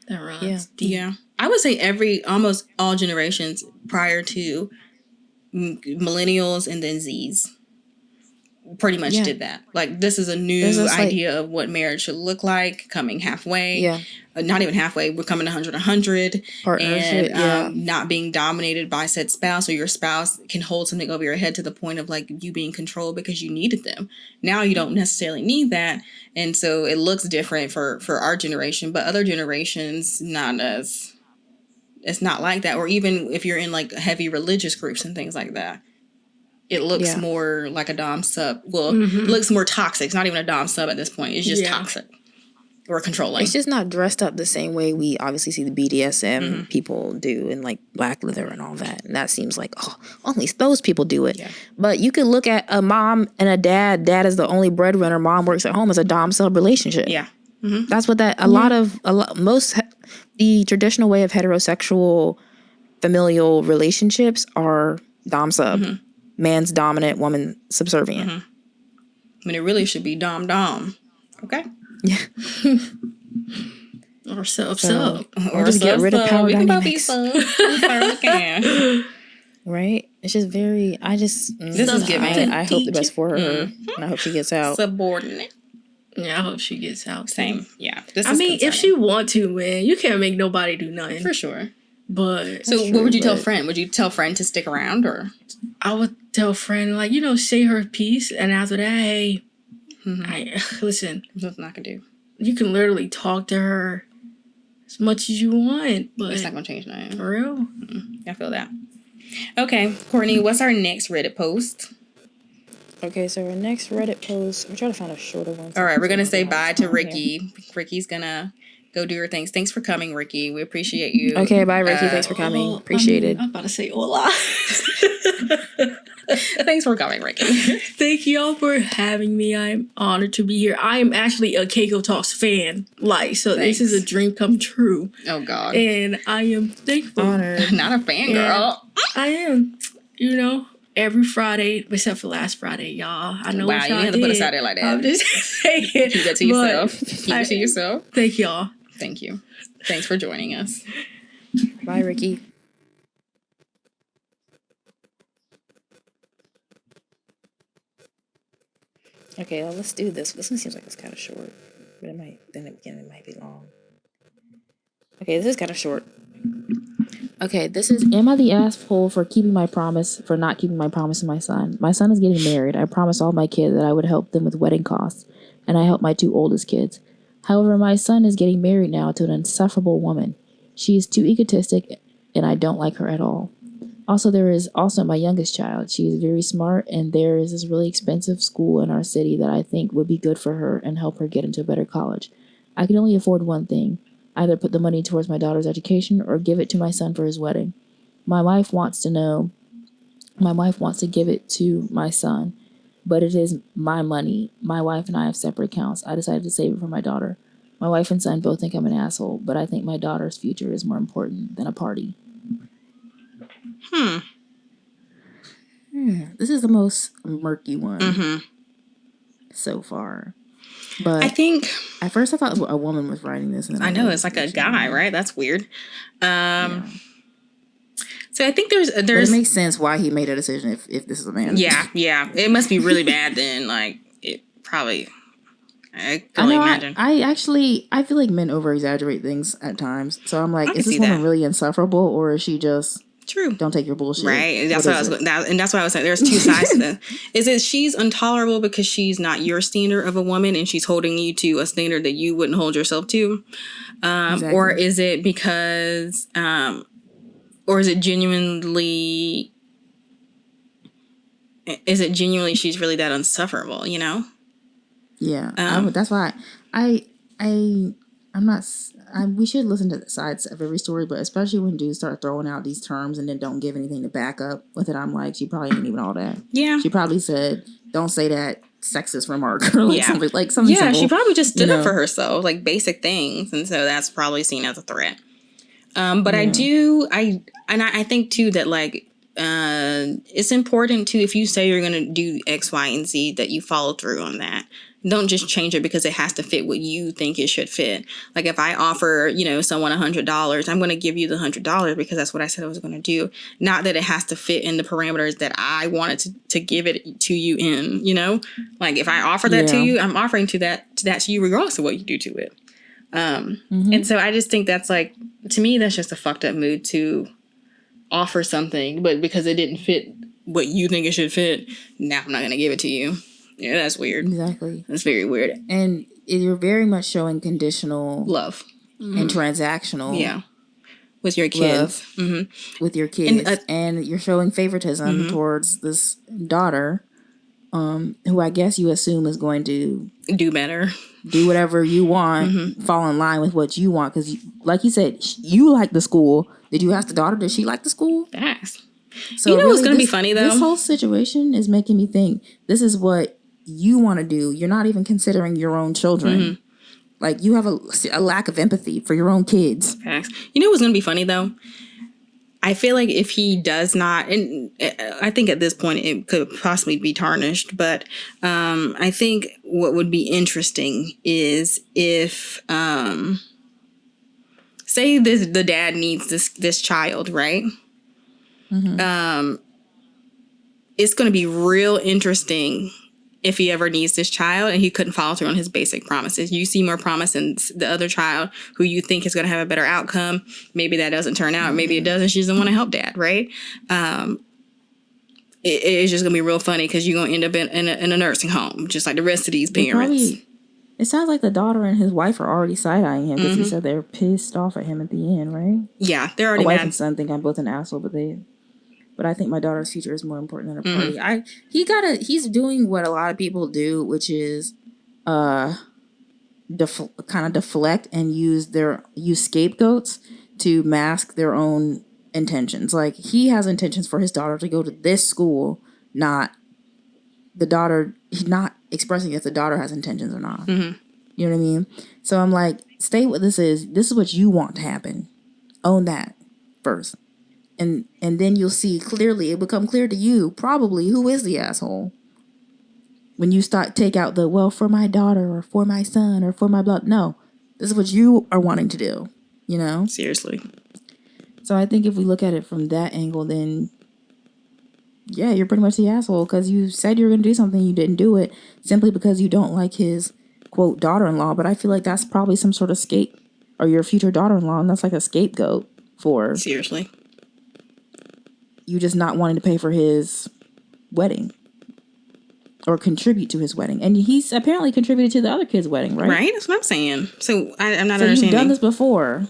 that runs Yeah. deep. Yeah. I would say almost all generations prior to millennials and then Zs pretty much Yeah. did that. Like, this is a new There's this, like- idea of what marriage should look like, coming halfway. Yeah. Not even halfway, we're coming 100, Partnership. and not being dominated by said spouse, or your spouse can hold something over your head to the point of like you being controlled because you needed them. Now you don't necessarily need that, and so it looks different for our generation, but other generations it's not like that. Or even if you're in like heavy religious groups and things like that, it looks more like a dom sub. Well, it looks more toxic. It's not even a dom sub at this point. It's just toxic or controlling. It's just not dressed up the same way we obviously see the BDSM people do, and like black leather and all that. And that seems like, oh, only those people do it. Yeah. But you could look at a mom and a dad. Dad is the only breadwinner. Mom works at home as a dom sub relationship. Yeah. That's what that the traditional way of heterosexual familial relationships are dom sub. Man's dominant, woman subservient. When it really should be dom. Okay. Yeah. Or sub. Or just get rid of power we can both dynamics. be sub. We can. Right? It's just very, This is giving. I hope the best for her. And I hope she gets out. Subordinate. Yeah, I hope she gets out. Same. Yeah. This I is mean, if concerning. she want to, man, you can't make nobody do nothing. For sure. But So what would you tell friend? Would you tell friend to stick around, or? I would tell friend, like, say her piece, and after that, hey, listen, That's not gonna do. you can literally talk to her as much as you want, but It's not gonna change nothing. for real. I feel that. Okay, Courtney, what's our next Reddit post? Okay, so our next Reddit post, I'm trying to find a shorter one. All right, we're gonna say bye to Ricki. Ricki's gonna go do her things. Thanks for coming, Ricki. We appreciate you. Okay, bye, Ricki. Thanks for coming. Appreciate it. I'm about to say hola. Thanks for coming, Ricki. Thank y'all for having me. I'm honored to be here. I am actually a CaCo Talks fan. So Thanks. this is a dream come true. Oh God, And I am thankful. Honored. not a fangirl. I am. Every Friday, except for last Friday, y'all. I know Wow, what you y'all didn't have to put did. us out there like that. I'm just saying. Keep that to But yourself. Keep it to yourself. Thank y'all. Thank you. Thanks for joining us. Bye, Ricki. Okay, well, let's do this. This one seems like it's kind of short, but it might be long. Okay, this is kind of short. Okay, this is, am I the asshole for not keeping my promise to my son? My son is getting married. I promised all my kids that I would help them with wedding costs, and I helped my 2 oldest kids. However, my son is getting married now to an insufferable woman. She is too egotistic, and I don't like her at all. Also, there is also my youngest child. She is very smart, and there is this really expensive school in our city that I think would be good for her and help her get into a better college. I can only afford one thing. Either put the money towards my daughter's education or give it to my son for his wedding. My wife wants to give it to my son, but it is my money. My wife and I have separate accounts. I decided to save it for my daughter. My wife and son both think I'm an asshole, but I think my daughter's future is more important than a party. This is the most murky one so far. But I think at first I thought a woman was writing this. And then I know it's like a guy, right? That's weird. So I think there's but it makes sense why he made a decision if this is a man. yeah. It must be really bad then. Like it probably. I can only imagine. I feel like men over exaggerate things at times. So I'm like, I can is this see woman that. really insufferable, or is she just True. don't take your bullshit? Right. That's what I was and that's why I was saying there's 2 sides to this. Is it she's intolerable because she's not your standard of a woman and she's holding you to a standard that you wouldn't hold yourself to? Exactly. Or is it because or is it genuinely she's really that insufferable, Yeah. That's why we should listen to the sides of every story, but especially when dudes start throwing out these terms and then don't give anything to back up with it, I'm like, she probably ain't even all that. Yeah. She probably said, don't say that sexist remark or Yeah. something Yeah, simple, she probably just stood you up know? for herself, like basic things, and so that's probably seen as a threat. But Yeah. I think too that like it's important to, if you say you're gonna do X, Y, and Z, that you follow through on that. Don't just change it because it has to fit what you think it should fit. Like if I offer, someone $100, I'm going to give you the $100 because that's what I said I was going to do. Not that it has to fit in the parameters that I wanted to give it to you in, Like if I offer that to you, I'm offering that to you regardless of what you do to it. And so I just think that's like, to me, that's just a fucked up mood to offer something, but because it didn't fit what you think it should fit, now I'm not going to give it to you. Yeah, that's weird. Exactly. That's very weird. And you're very much showing conditional love and transactional. Yeah. With your kids. With your kids. And you're showing favoritism towards this daughter, who I guess you assume is going to do better. Do whatever you want, fall in line with what you want. Because, like you said, you like the school. Did you ask the daughter, did she like the school? Yes. So really, what's going to be funny, though? This whole situation is making me think, this is what you want to do. You're not even considering your own children. Like, you have a lack of empathy for your own kids. Facts. You know what's going to be funny, though? I feel like if he does not, and I think at this point it could possibly be tarnished, but I think what would be interesting is if, say the dad needs this child, right? It's going to be real interesting if he ever needs this child and he couldn't follow through on his basic promises. You see more promise in the other child who you think is going to have a better outcome. Maybe that doesn't turn out. Maybe it does and she doesn't want to help dad, right? It's just going to be real funny because you're going to end up in a nursing home, just like the rest of these parents. It sounds like the daughter and his wife are already side-eyeing him because he said they're pissed off at him at the end, right? Yeah, they're already wife mad. and son think I'm both an asshole, but I think my daughter's future is more important than a party. He's doing what a lot of people do, which is kind of deflect and use scapegoats to mask their own intentions. Like, he has intentions for his daughter to go to this school, not the daughter. He's not expressing if the daughter has intentions or not. You know what I mean? So I'm like, state what this is. This is what you want to happen. Own that first. And then you'll see clearly, it'll become clear to you, probably, who is the asshole. When you take out the, well, for my daughter, or for my son, or for my blood. No, this is what you are wanting to do, Seriously. So I think if we look at it from that angle, then, yeah, you're pretty much the asshole, because you said you were going to do something, you didn't do it, simply because you don't like his, quote, daughter-in-law. But I feel like that's probably some sort of or your future daughter-in-law, and that's like a scapegoat for... Seriously. You just not wanting to pay for his wedding or contribute to his wedding. And he's apparently contributed to the other kid's wedding, right? Right? That's what I'm saying. So I'm not understanding. You've done this before.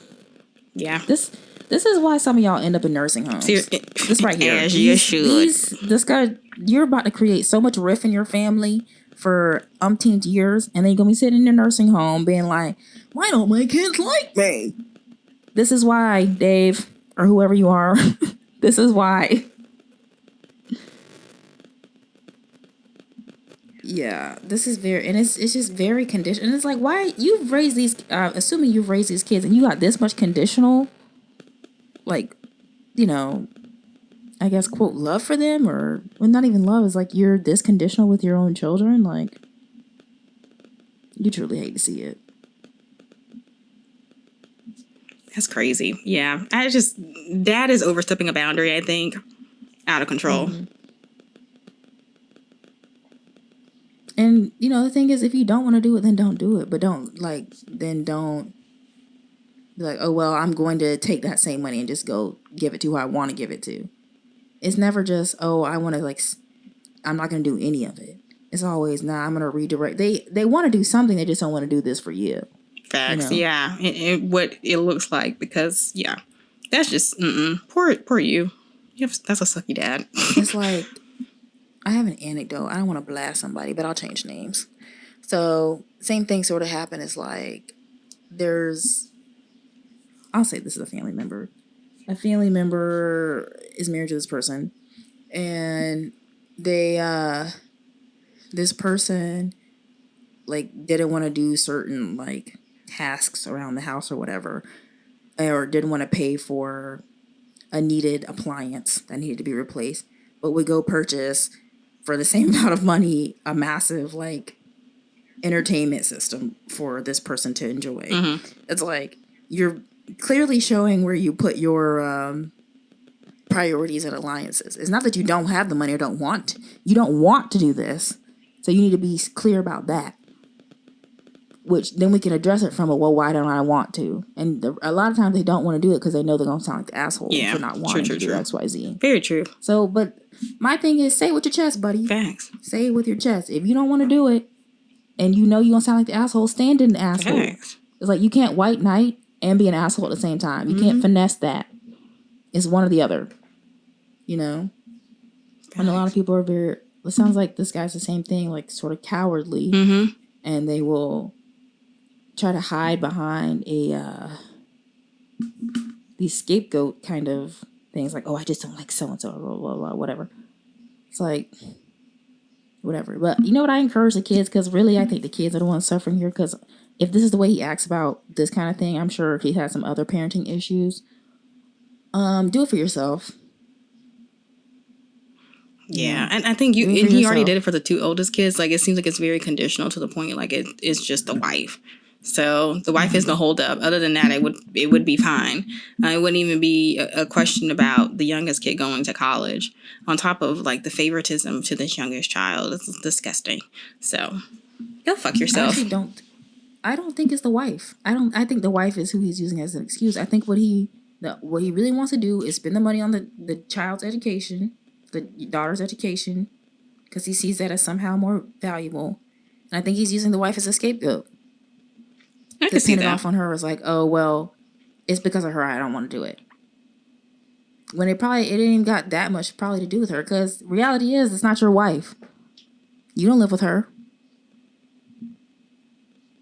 Yeah. This is why some of y'all end up in nursing homes. This right here. As you should. This guy, you're about to create so much rift in your family for umpteenth years, and then you're going to be sitting in a nursing home being like, why don't my kids like me? This is why, Dave, or whoever you are... This is why. Yeah, this is very, and it's just very conditional. And it's like, why you've raised these, assuming you've raised these kids and you got this much conditional, like, I guess, quote, love for them, or, well, not even love, is like you're this conditional with your own children. Like, you truly hate to see it. That's crazy. Yeah. Dad is overstepping a boundary, I think. Out of control. And, the thing is, if you don't want to do it, then don't do it. But don't be like, oh, well, I'm going to take that same money and just go give it to who I want to give it to. It's never just, oh, I want to, I'm not going to do any of it. It's always, nah, I'm going to redirect. They want to do something, they just don't want to do this for you. Facts, yeah. What it looks like, because, yeah, that's just, poor you. That's a sucky dad. It's like, I have an anecdote. I don't want to blast somebody, but I'll change names. So, same thing sort of happened. It's like, I'll say this is a family member. A family member is married to this person, and they, this person like didn't want to do certain like tasks around the house or whatever, or didn't want to pay for a needed appliance that needed to be replaced, but would go purchase for the same amount of money a massive like entertainment system for this person to enjoy. It's like you're clearly showing where you put your priorities and alliances. It's not that you don't have the money or you don't want to do this, so you need to be clear about that. Which then we can address it from why don't I want to? And a lot of times they don't want to do it because they know they're going to sound like the asshole for not wanting to do X, Y, Z. Very true. So, but my thing is, say it with your chest, buddy. Facts. Say it with your chest. If you don't want to do it, and you know you're going to sound like the asshole, stand in the asshole. Facts. It's like you can't white knight and be an asshole at the same time. You can't finesse that. It's one or the other. You know? Facts. And a lot of people are it sounds like this guy's the same thing, like sort of cowardly. And they will try to hide behind these scapegoat kind of things, like, oh, I just don't like so-and-so, blah, blah, blah, whatever. It's like, whatever. But you know what I encourage the kids, because really I think the kids are the ones suffering here, because if this is the way he acts about this kind of thing, I'm sure he has some other parenting issues. Do it for yourself. Yeah, and I think he already did it for the two oldest kids. Like, it seems like it's very conditional to the point, like, it's just the wife. So the wife is the holdup. Other than that, it would be fine. It wouldn't even be a question about the youngest kid going to college. On top of like the favoritism to this youngest child, it's disgusting. So go fuck yourself. I don't think it's the wife. I think the wife is who he's using as an excuse. I think what he really wants to do is spend the money on the child's education, the daughter's education, because he sees that as somehow more valuable. And I think he's using the wife as a scapegoat. I can see that. It off on her as like, oh, well, it's because of her I don't want to do it. When it ain't even got that much probably to do with her, because reality is it's not your wife. You don't live with her.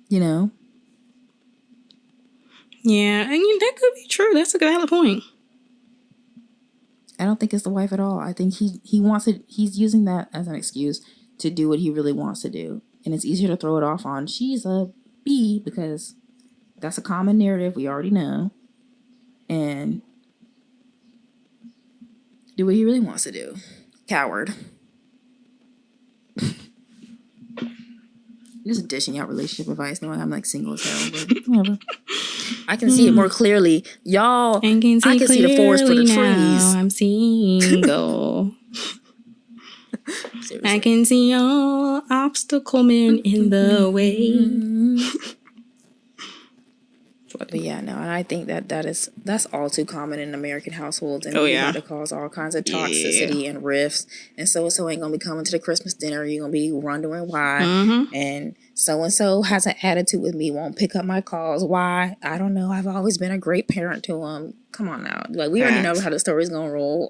You know? Yeah, and that could be true. That's a valid point. I don't think it's the wife at all. I think he wants it. He's using that as an excuse to do what he really wants to do. And it's easier to throw it off on she's a B, because that's a common narrative we already know, and do what he really wants to do. Coward. Just dishing out relationship advice knowing I'm like single as hell, but whatever. I can see it more clearly. Y'all, I can see the forest for the trees. I'm single. Seriously. I can see all obstacle men in the way. But yeah, no, and I think that's all too common in American households, and to cause all kinds of toxicity and rifts. And so ain't gonna be coming to the Christmas dinner. You're gonna be wondering why. And so has an attitude with me, won't pick up my calls. Why? I don't know. I've always been a great parent to him. Come on now, like we already know how the story's gonna roll.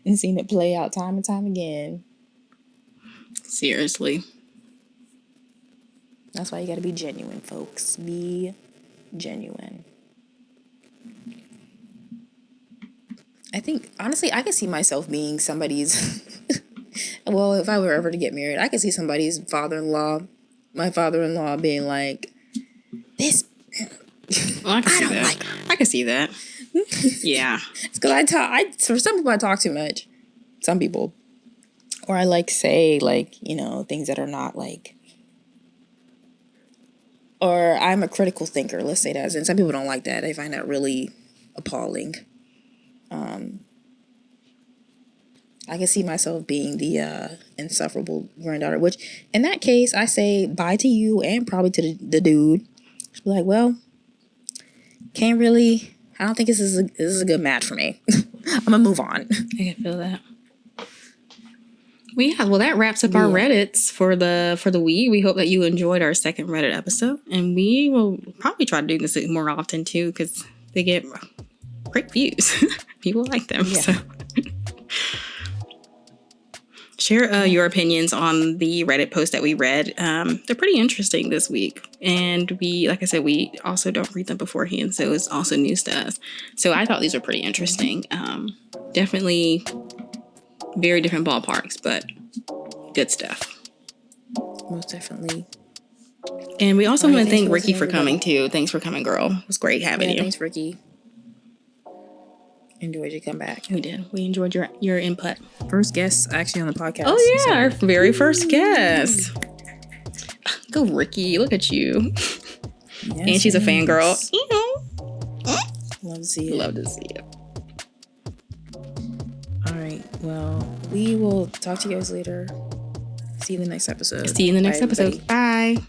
And seen it play out time and time again. Seriously. That's why you gotta be genuine, folks. Be genuine. I think, honestly, I could see myself being somebody's... well, if I were ever to get married, I could see somebody's my father-in-law being like, this... Well, I can see that. Yeah. It's because for some people I talk too much. Some people. Or I say things that are not or I'm a critical thinker, let's say that. And some people don't like that. They find that really appalling. I can see myself being the insufferable granddaughter, which in that case I say bye to you and probably to the dude. Just be like, well, I don't think this is a good match for me. I'm gonna move on. I can feel that. Well, that wraps up our Reddits for the week. We hope that you enjoyed our second Reddit episode, and we will probably try to do this more often too, because they get great views. People like them. Yeah. So share your opinions on the Reddit post that we read. They're pretty interesting this week, and like I said, we also don't read them beforehand, so it's also news to us. So I thought these were pretty interesting. Definitely very different ballparks, but Good stuff. Most definitely. And we also All right, want to thanks thank for Ricki listening, for coming everybody. too. Thanks for coming, girl. It was great having Yeah, you. thanks, Ricki. Enjoyed you come back. We did. We enjoyed your input. First guest actually on the podcast. Oh yeah, so- our very first guest. Go Ricki, look at you. Yes, And she's a fangirl. Love to see it. Love to see it. All right. Well, we will talk to you guys later. See you in the next episode. See you in the next Bye, episode. everybody. Bye.